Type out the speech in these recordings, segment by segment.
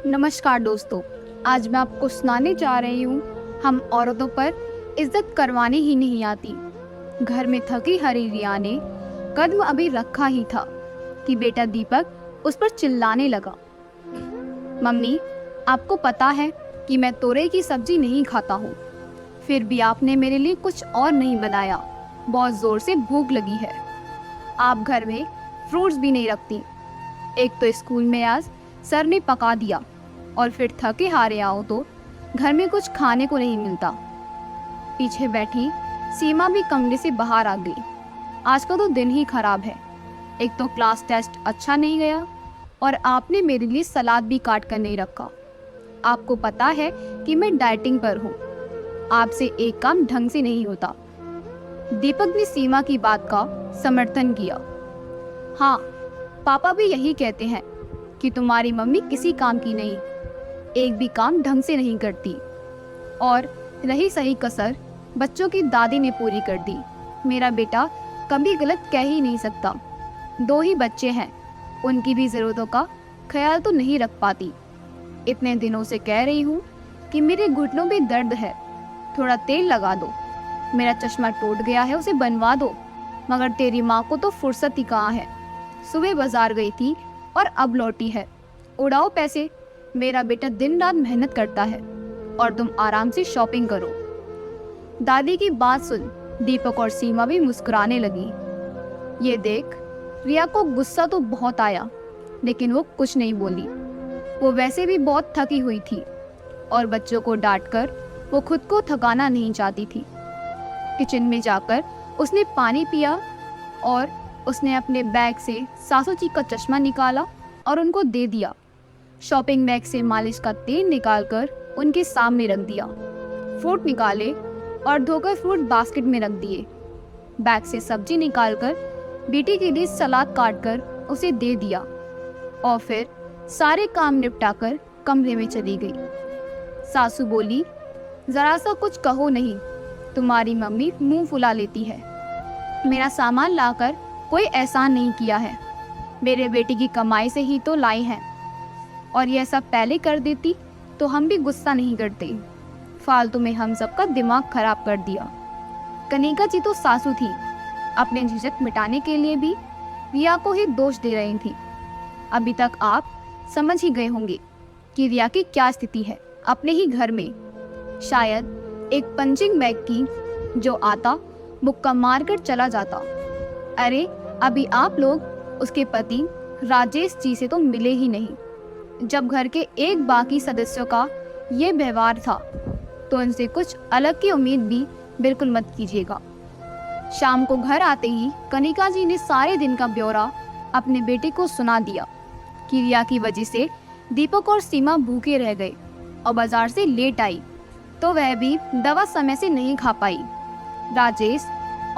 नमस्कार दोस्तों। आज मैं आपको सुनाने जा रही हूँ, हम औरतों पर इज्जत करवानी ही नहीं आती। घर में थकी हरी रिया ने कदम अभी रखा ही था कि बेटा दीपक उस पर चिल्लाने लगा। मम्मी, आपको पता है कि मैं तोरई की सब्जी नहीं खाता हूँ, फिर भी आपने मेरे लिए कुछ और नहीं बनाया। बहुत जोर से भूख लगी है। आप घर में फ्रूट्स भी नहीं रखती। एक तो स्कूल में आज सर ने पका दिया और फिर थके हारे आओ तो घर में कुछ खाने को नहीं मिलता। पीछे बैठी सीमा भी कमरे से बाहर आ गई। आज का तो दिन ही खराब है। एक तो क्लास टेस्ट अच्छा नहीं गया और आपने मेरे लिए सलाद भी काट कर नहीं रखा। आपको पता है कि मैं डाइटिंग पर हूँ। आपसे एक काम ढंग से नहीं होता। दीपक ने सीमा की बात का समर्थन किया। हाँ, पापा भी यही कहते हैं कि तुम्हारी मम्मी किसी काम की नहीं, एक भी काम ढंग से नहीं करती। और रही सही कसर बच्चों की दादी ने पूरी कर दी। मेरा बेटा कभी गलत कह ही नहीं सकता। 2 ही बच्चे हैं, उनकी भी ज़रूरतों का ख्याल तो नहीं रख पाती। इतने दिनों से कह रही हूँ कि मेरे घुटनों में दर्द है, थोड़ा तेल लगा दो। मेरा चश्मा टूट गया है, उसे बनवा दो। मगर तेरी माँ को तो फुर्सत ही कहाँ है। सुबह बाजार गई थी और अब लौटी है। उड़ाओ पैसे। मेरा बेटा दिन रात मेहनत करता है और तुम आराम से शॉपिंग करो। दादी की बात सुन दीपक और सीमा भी मुस्कुराने लगी। ये देख, रिया को गुस्सा तो बहुत आया, लेकिन वो कुछ नहीं बोली। वो वैसे भी बहुत थकी हुई थी और बच्चों को डांटकर वो खुद को थकाना नहीं चाहती थी। किचन में जाकर उसने पानी पिया और उसने अपने बैग से सासू जी का चश्मा निकाला और उनको दे दिया। शॉपिंग बैग से मालिश का तेल निकालकर उनके सामने रख दिया। फ्रूट निकाले और धोकर फ्रूट बास्केट में रख दिए। बैग से सब्जी निकालकर बेटी के लिए सलाद काटकर उसे दे दिया और फिर सारे काम निपटाकर कमरे में चली गई। सासू बोली, जरा सा कुछ कहो नहीं, तुम्हारी मम्मी मुंह फुला लेती है। मेरा सामान लाकर कोई एहसान नहीं किया है, मेरे बेटे की कमाई से ही तो लाई हैं। और यह सब पहले कर देती तो हम भी गुस्सा नहीं करते। फालतू में हम सबका दिमाग खराब कर दिया। कनिका जी तो सासू थी, अपने झिझक मिटाने के लिए भी रिया को ही दोष दे रही थी। अभी तक आप समझ ही गए होंगे कि रिया की क्या स्थिति है अपने ही घर में। शायद एक पंचिंग बैग की जो आता मुक्का मारकर चला जाता। अरे अभी आप लोग उसके पति राजेश जी से तो मिले ही नहीं। जब घर के एक बाकी सदस्यों का ये व्यवहार था तो उनसे कुछ अलग की उम्मीद भी बिल्कुल मत कीजिएगा। शाम को घर आते ही कनिका जी ने सारे दिन का ब्यौरा अपने बेटे को सुना दिया कि रिया की वजह से दीपक और सीमा भूखे रह गए और बाजार से लेट आई तो वह भी दवा समय से नहीं खा पाई। राजेश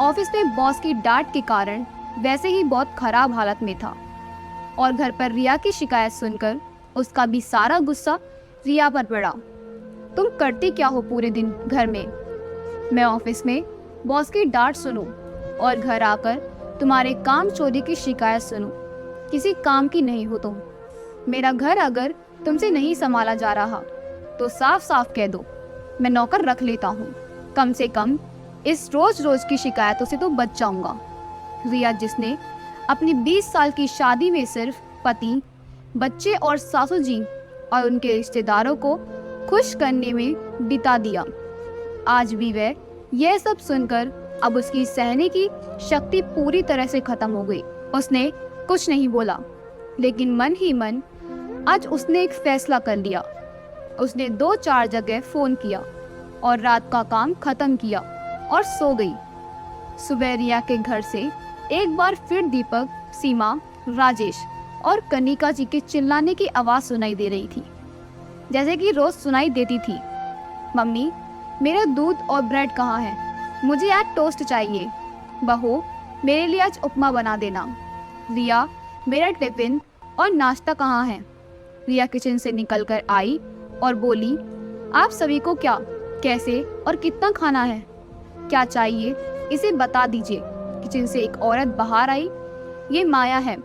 ऑफिस में बॉस की डांट के कारण वैसे ही बहुत खराब हालत में था और घर पर रिया की शिकायत सुनकर उसका भी सारा गुस्सा रिया पर पड़ा। तुम करते क्या हो पूरे दिन घर में? मैं ऑफिस में बॉस की डांट सुनूं और घर आकर तुम्हारे काम चोरी की शिकायत सुनूं। किसी काम की नहीं हो तुम। मेरा घर अगर तुमसे नहीं संभाला जा रहा तो साफ साफ कह दो, मैं नौकर रख लेता हूँ। कम से कम इस रोज रोज की शिकायतों से तो बच जाऊंगा। रिया जिसने अपनी 20 साल की शादी में सिर्फ पति, बच्चे और सासू जी और उनके रिश्तेदारों को खुश करने में बिता दिया, आज भी वह यह सब सुनकर अब उसकी सहने की शक्ति पूरी तरह से खत्म हो गई। उसने कुछ नहीं बोला, लेकिन मन ही मन आज उसने एक फैसला कर लिया। उसने 2-4 जगह फोन किया और रात का काम खत्म किया और सो गई। सुबह रिया के घर से एक बार फिर दीपक, सीमा, राजेश और कनिका जी के चिल्लाने की आवाज सुनाई दे रही थी, जैसे कि रोज सुनाई देती थी। मम्मी, मेरा दूध और ब्रेड कहाँ है? मुझे आज टोस्ट चाहिए। बहू, मेरे लिए आज उपमा बना देना। रिया, मेरा टिफिन और नाश्ता कहाँ है? रिया किचन से निकलकर आई और बोली, आप सभी को क्या, कैसे और कितना खाना है? क्या चाहिए इसे बता दीजिए। किचन से एक औरत बाहर आई। ये माया है,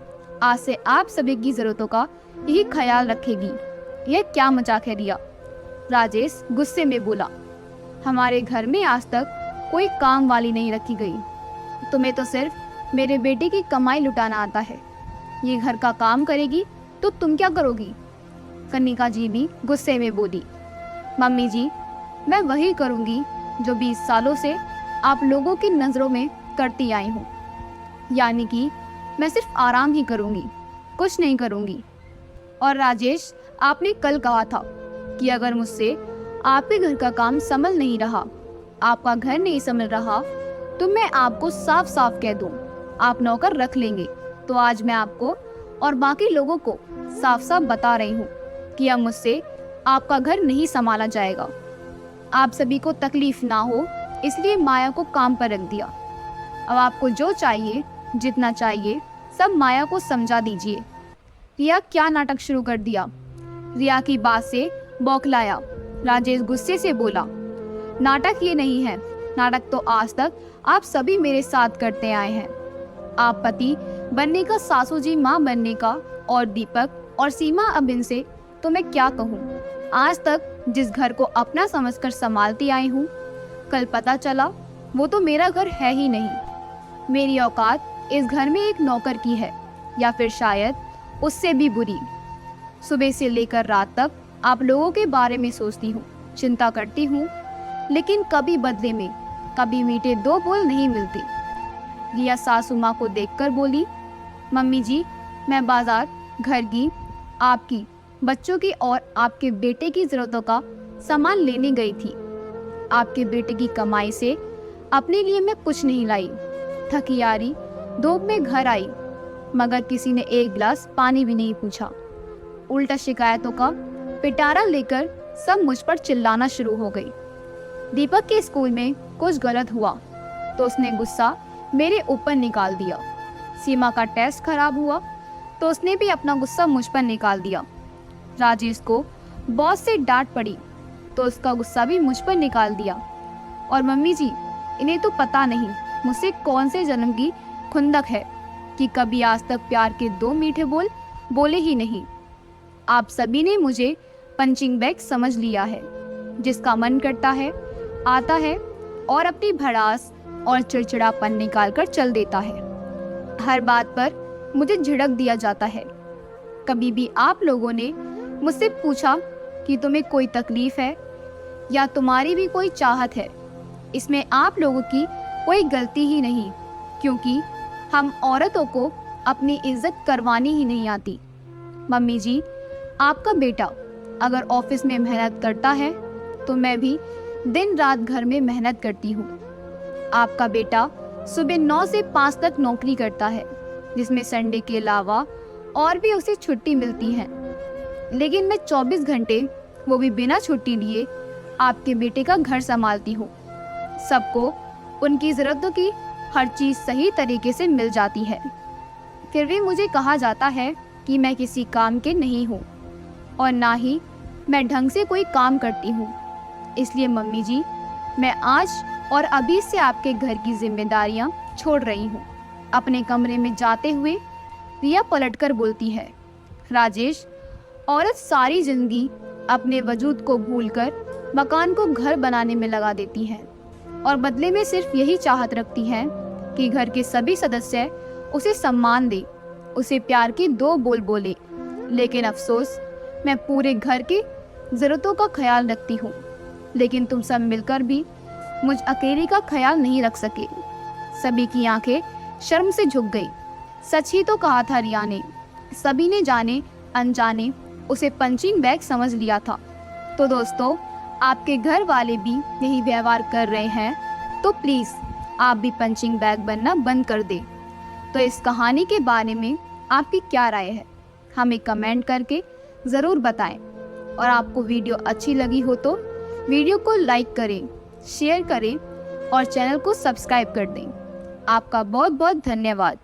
आज से आप सभी की जरूरतों का यही ख्याल रखेगी। यह क्या मजाक है रिया? राजेश गुस्से में बोला। हमारे घर में आज तक कोई काम वाली नहीं रखी गई। तुम्हें तो सिर्फ मेरे बेटे की कमाई लुटाना आता है। ये घर का काम करेगी तो तुम क्या करोगी? कनिका जी भी गुस्से में बोली। मम्मी जी, मैं वही करूंगी जो 20 सालों से आप लोगों की नज़रों में करती आई हूँ। यानी कि मैं सिर्फ आराम ही करूंगी, कुछ नहीं करूंगी। और राजेश, आपने कल कहा था कि अगर मुझसे आपके घर का काम संभल नहीं रहा, आपका घर नहीं संभल रहा, तो मैं आपको साफ साफ कह दूं, आप नौकर रख लेंगे। तो आज मैं आपको और बाकी लोगों को साफ साफ बता रही हूँ कि अब मुझसे आपका घर नहीं संभाला जाएगा। आप सभी को तकलीफ ना हो इसलिए माया को काम पर रख दिया। अब आपको जो चाहिए, जितना चाहिए, सब माया को समझा दीजिए। रिया क्या नाटक शुरू कर दिया? रिया की बात से बौखलाया राजेश गुस्से से बोला। नाटक ये नहीं है, नाटक तो आज तक आप सभी मेरे साथ करते आए हैं। आप पति बनने का, सासू जी माँ बनने का, और दीपक और सीमा अब इनसे तो मैं क्या कहूँ। आज तक जिस घर को अपना समझकर संभालती आई हूँ, कल पता चला वो तो मेरा घर है ही नहीं। मेरी औकात इस घर में एक नौकर की है, या फिर शायद उससे भी बुरी। सुबह से लेकर रात तक आप लोगों के बारे में सोचती हूँ, चिंता करती हूँ, लेकिन कभी बदले में कभी मीठे 2 बोल नहीं मिलते। रिया सासू माँ को देखकर बोली, मम्मी जी, मैं बाजार, घर की, आपकी, बच्चों की और आपके बेटे की जरूरतों का सामान लेने गई थी। आपके बेटे की कमाई से अपने लिए मैं कुछ नहीं लाई। थकी हारी धूप में घर आई, मगर किसी ने एक गिलास पानी भी नहीं पूछा। उल्टा शिकायतों का पिटारा लेकर सब मुझ पर चिल्लाना शुरू हो गई। दीपक के स्कूल में कुछ गलत हुआ तो उसने गुस्सा मेरे ऊपर निकाल दिया। सीमा का टेस्ट खराब हुआ तो उसने भी अपना गुस्सा मुझ पर निकाल दिया। राजेश को बॉस से डांट पड़ी तो उसका गुस्सा भी मुझ पर निकाल दिया। और मम्मी जी, इन्हें तो पता नहीं मुझसे कौन से जन्म की खुंदक है कि कभी आज तक प्यार के 2 मीठे बोल बोले ही नहीं। आप सभी ने मुझे पंचिंग बैग समझ लिया है। जिसका मन करता है आता है और अपनी भड़ास और चिड़चिड़ापन निकाल कर चल देता है। हर बात पर मुझे झिड़क दिया जाता है। कभी भी आप लोगों ने मुझसे पूछा कि तुम्हें कोई तकलीफ है या तुम्हारी भी कोई चाहत है? इसमें आप लोगों की कोई गलती ही नहीं, क्योंकि हम औरतों को अपनी इज्जत करवानी ही नहीं आती। मम्मी जी, आपका बेटा अगर ऑफिस में मेहनत करता है तो मैं भी दिन रात घर में मेहनत करती हूँ। आपका बेटा सुबह 9 से 5 तक नौकरी करता है, जिसमें संडे के अलावा और भी उसे छुट्टी मिलती है। लेकिन मैं 24 घंटे, वो भी बिना छुट्टी लिए, आपके बेटे का घर संभालती हूँ। सबको उनकी ज़रूरतों की हर चीज़ सही तरीके से मिल जाती है। फिर भी मुझे कहा जाता है कि मैं किसी काम के नहीं हूँ और ना ही मैं ढंग से कोई काम करती हूँ। इसलिए मम्मी जी, मैं आज और अभी से आपके घर की जिम्मेदारियाँ छोड़ रही हूँ। अपने कमरे में जाते हुए रिया पलटकर बोलती है, राजेश, औरत सारी जिंदगी अपने वजूद को भूलकर मकान को घर बनाने में लगा देती है और बदले में सिर्फ यही चाहत रखती है कि घर के सभी सदस्य उसे सम्मान दे, उसे प्यार के 2 बोल बोले। लेकिन अफसोस, मैं पूरे घर की ज़रूरतों का ख्याल रखती हूँ, लेकिन तुम सब मिलकर भी मुझ अकेले का ख्याल नहीं रख सके। सभी की आंखें शर्म से झुक गई। सच ही तो कहा था रिया ने। सभी ने जाने अनजाने उसे पंचिंग बैग समझ लिया था। तो दोस्तों, आपके घर वाले भी यही व्यवहार कर रहे हैं तो प्लीज़ आप भी पंचिंग बैग बनना बंद कर दें। तो इस कहानी के बारे में आपकी क्या राय है, हमें कमेंट करके ज़रूर बताएं। और आपको वीडियो अच्छी लगी हो तो वीडियो को लाइक करें, शेयर करें और चैनल को सब्सक्राइब कर दें। आपका बहुत बहुत धन्यवाद।